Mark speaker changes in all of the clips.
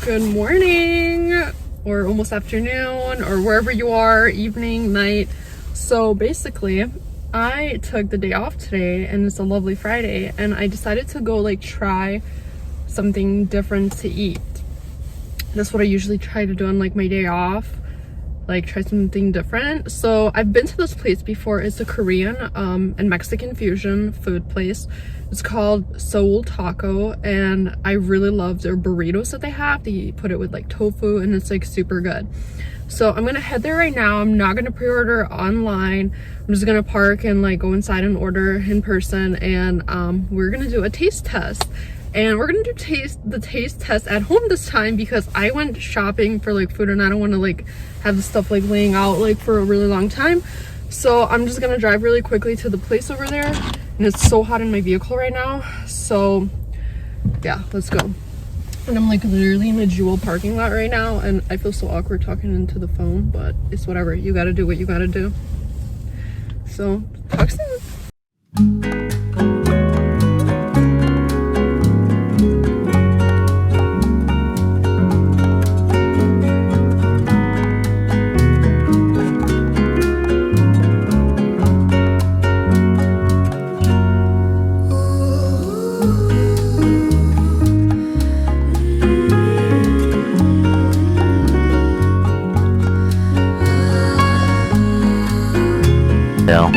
Speaker 1: Good morning, or almost afternoon, or wherever you are, evening, night. So basically, I took the day off today and it's a lovely Friday, and I decided to go like try something different to eat. That's what I usually try to do on like my day off, like try something different. So I've been to this place before. It's a Korean and Mexican fusion food place. It's called Seoul Taco, and I really love their burritos that they have. They put it with like tofu and it's like super good. So I'm gonna head there right now. I'm not gonna pre-order online. I'm just gonna park and like go inside and order in person, and we're gonna do a taste test. And we're gonna do the taste test at home this time because I went shopping for like food and I don't want to like have the stuff like laying out like for a really long time. So I'm just gonna drive really quickly to the place over there, and it's so hot in my vehicle right now. So yeah, let's go. And I'm like literally in a Jewel parking lot right now, and I feel so awkward talking into the phone, but it's whatever. You gotta do what you gotta do. So talk soon.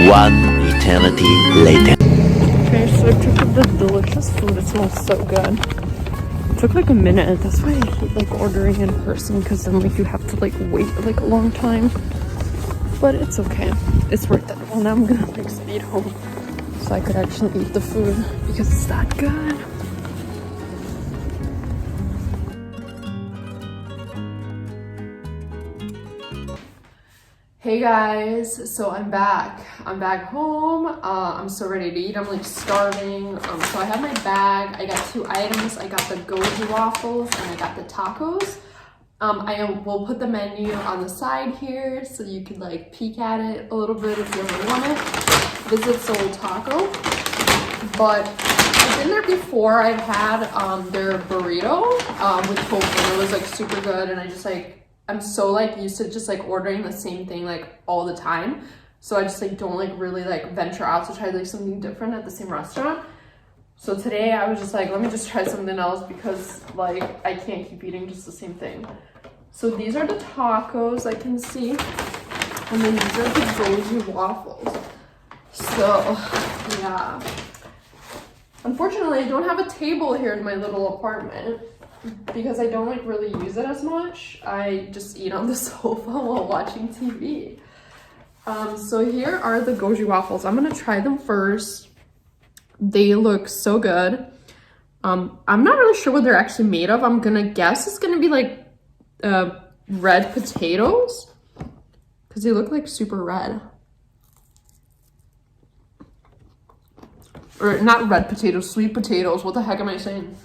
Speaker 2: One eternity later.
Speaker 1: Okay, so I took the delicious food. It smells so good. It took like a minute. That's why I hate like ordering in person, because then like you have to like wait like a long time. But it's okay. It's worth it. Well, now I'm gonna like speed home so I could actually eat the food because it's that good. Hey guys, so I'm back home. I'm so ready to eat. I'm like starving. So I have my bag. I got 2 items. I got the Goji waffles and I got the tacos. I will put the menu on the side here so you could like peek at it a little bit if you ever want it. Visit Seoul Taco. But I've been there before. I've had their burrito with tofu, and it was like super good, and I just like, I'm so like used to just like ordering the same thing like all the time. So I just like don't like really like venture out to try like something different at the same restaurant. So today I was just like, let me just try something else because like I can't keep eating just the same thing. So these are the tacos I can see. And then these are the Goji waffles. So yeah. Unfortunately, I don't have a table here in my little apartment, because I don't like really use it as much. I just eat on the sofa while watching TV. So here are the Goji waffles. I'm gonna try them first. They look so good. I'm not really sure what they're actually made of. I'm gonna guess it's gonna be like red potatoes, because they look like super red. Or not red potatoes, sweet potatoes. What the heck am I saying?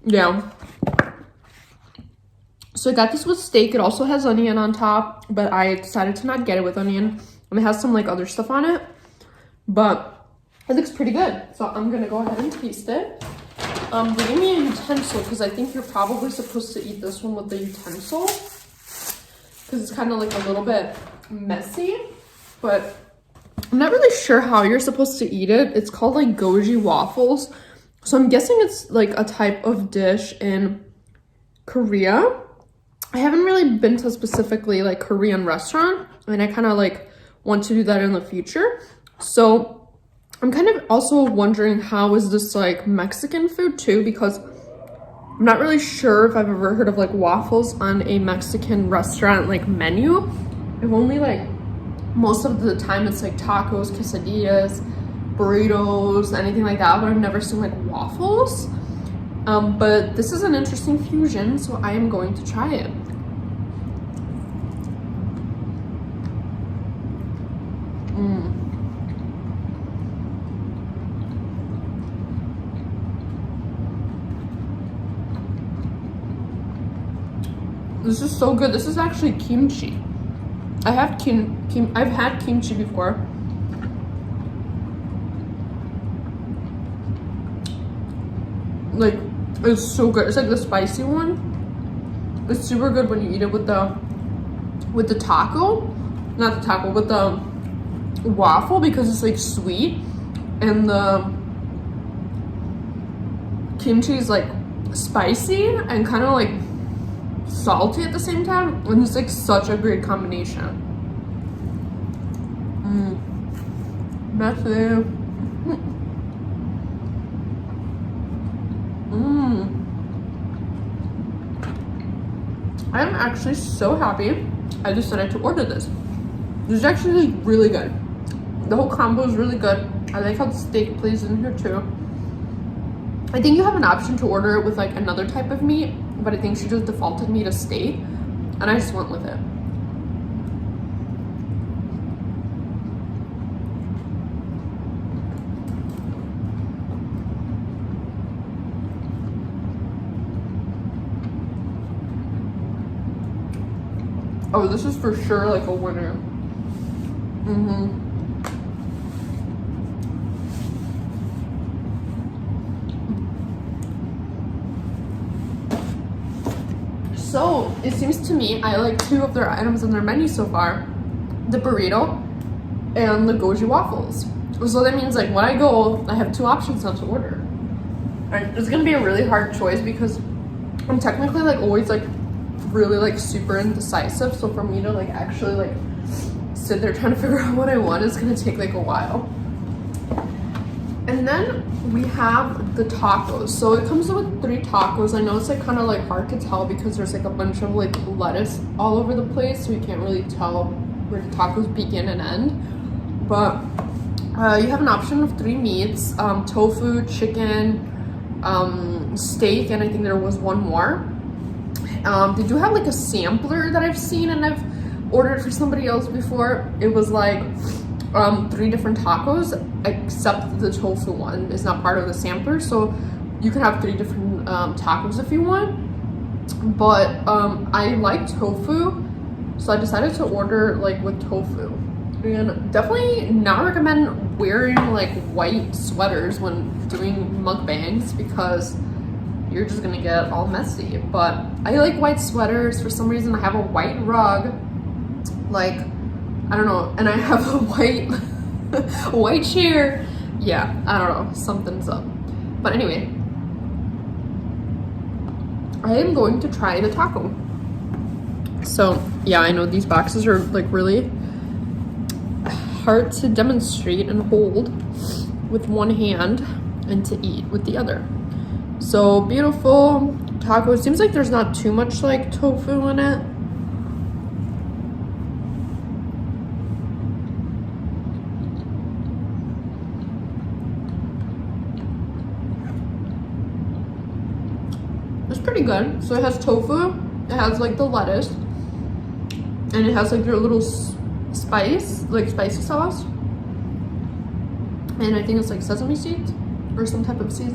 Speaker 1: Yeah. So I got this with steak. It also has onion on top, but I decided to not get it with onion. And it has some like other stuff on it, but it looks pretty good. So I'm gonna go ahead and taste it. They gave me a utensil because I think you're probably supposed to eat this one with the utensil, because it's kind of like a little bit messy, but I'm not really sure how you're supposed to eat it. It's called like Goji waffles. So I'm guessing it's like a type of dish in Korea. I haven't really been to a specifically like Korean restaurant, and I kind of like want to do that in the future. So I'm kind of also wondering, how is this like Mexican food too? Because I'm not really sure if I've ever heard of like waffles on a Mexican restaurant like menu. I've only like, most of the time it's like tacos, quesadillas, burritos, anything like that, but I've never seen like waffles. But this is an interesting fusion, so I am going to try it. This is so good. This is actually kimchi. I've had kimchi before. Like, it's so good. It's like the spicy one. It's super good when you eat it with the taco, not the taco, with the waffle, because it's like sweet, and the kimchi is like spicy and kind of like salty at the same time, and it's like such a great combination. Messy. I'm actually so happy I decided to order this. This is actually really good. The whole combo is really good. I like how the steak plays in here too. I think you have an option to order it with like another type of meat, but I think she just defaulted me to steak, and I just went with it. Oh, this is for sure like a winner. So it seems to me I like two of their items on their menu so far: the burrito and the goji waffles. So that means like when I go, I have two options now to order. And it's gonna be a really hard choice because I'm technically like always like really like super indecisive, so for me to like actually like sit there trying to figure out what I want is gonna take like a while. And then we have the tacos. So it comes with 3 tacos. I know it's like kind of like hard to tell because there's like a bunch of like lettuce all over the place, so you can't really tell where the tacos begin and end. But you have an option of 3 meats: tofu, chicken, steak, and I think there was one more. They do have like a sampler that I've seen and I've ordered for somebody else before. It was like 3 different tacos, except the tofu one is not part of the sampler, so you can have 3 different tacos if you want. But I like tofu, so I decided to order like with tofu. And definitely not recommend wearing like white sweaters when doing mukbangs because you're just gonna get all messy. But I like white sweaters for some reason. I have a white rug, like I don't know, and I have a white chair. Yeah, I don't know, something's up. But anyway, I am going to try the taco. So yeah, I know these boxes are like really hard to demonstrate and hold with one hand and to eat with the other. So beautiful taco. It seems like there's not too much like tofu in it. It's pretty good. So it has tofu, it has like the lettuce, and it has like your little spicy sauce, and I think it's like sesame seeds or some type of seeds.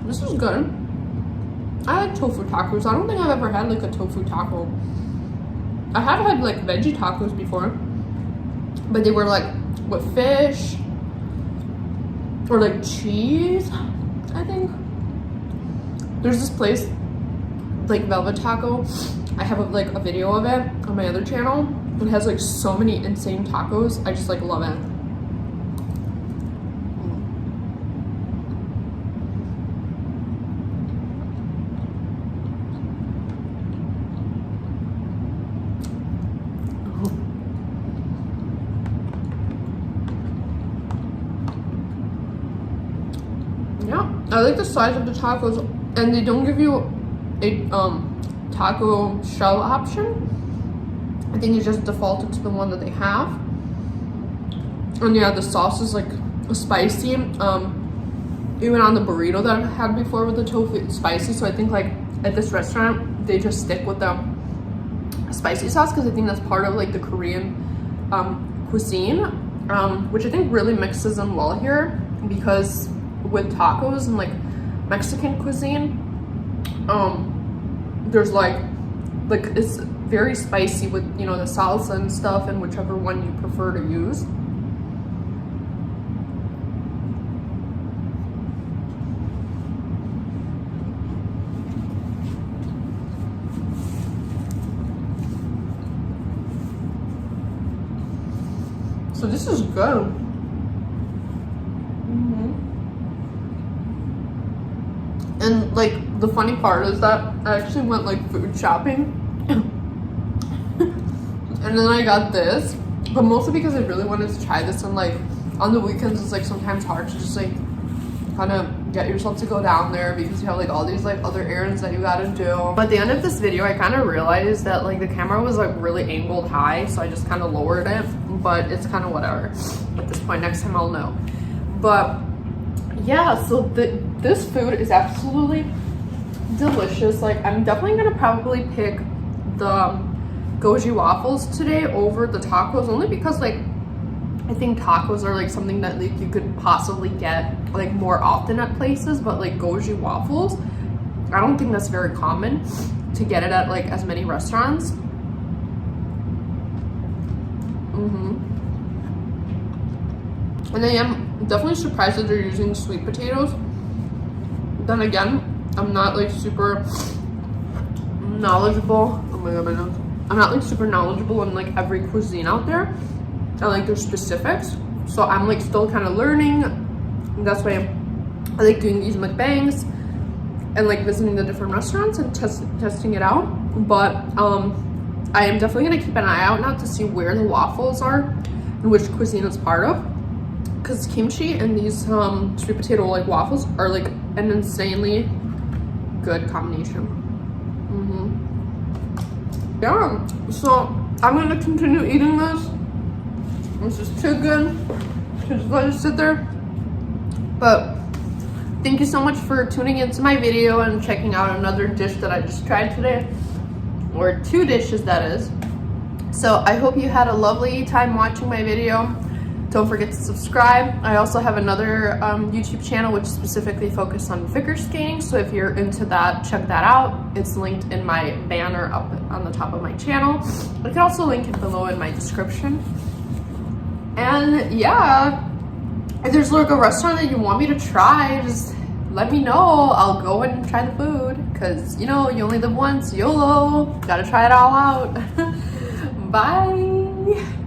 Speaker 1: This is good. I like tofu tacos. I don't think I've ever had like a tofu taco. I have had like veggie tacos before, but they were like with fish or like cheese, I think. There's this place like Velvet Taco. I have like a video of it on my other channel. It has like so many insane tacos. I just like love it. Yeah, I like the size of the tacos, and they don't give you a taco shell option. I think it's just defaulted to the one that they have. And yeah, the sauce is like spicy. Even on the burrito that I've had before with the tofu, it's spicy. So I think like at this restaurant, they just stick with the spicy sauce because I think that's part of like the Korean cuisine, which I think really mixes in well here, because with tacos and like Mexican cuisine, there's like like it's very spicy with, you know, the salsa and stuff, and whichever one you prefer to use. So this is good. And like the funny part is that I actually went like food shopping and then I got this, but mostly because I really wanted to try this, and like on the weekends it's like sometimes hard to just like kind of get yourself to go down there because you have like all these like other errands that you gotta do. But at the end of this video I kind of realized that like the camera was like really angled high, so I just kind of lowered it, but it's kind of whatever at this point. Next time I'll know. But yeah, so this food is absolutely delicious. Like I'm definitely gonna probably pick the Goji waffles today over the tacos, only because like I think tacos are like something that like you could possibly get like more often at places, but like Goji waffles, I don't think that's very common to get it at like as many restaurants. And I am definitely surprised that they're using sweet potatoes. Then again, I'm not like super knowledgeable. Oh my god, my nose. I'm not like super knowledgeable in like every cuisine out there and like their specifics. So I'm like still kind of learning. And that's why I like doing these mukbangs and like visiting the different restaurants and testing it out. But I am definitely gonna keep an eye out now to see where the waffles are and which cuisine it's part of. Because kimchi and these sweet potato like waffles are like an insanely good combination. Yeah, so I'm gonna continue eating this. This is too good to just let it sit there. But thank you so much for tuning into my video and checking out another dish that I just tried today, or 2 dishes that is. So I hope you had a lovely time watching my video. Don't forget to subscribe. I also have another YouTube channel which is specifically focused on figure skating. So if you're into that, check that out. It's linked in my banner up on the top of my channel. I can also link it below in my description. And yeah, if there's like a restaurant that you want me to try, just let me know. I'll go and try the food. Because, you know, you only live once. YOLO. Gotta try it all out. Bye.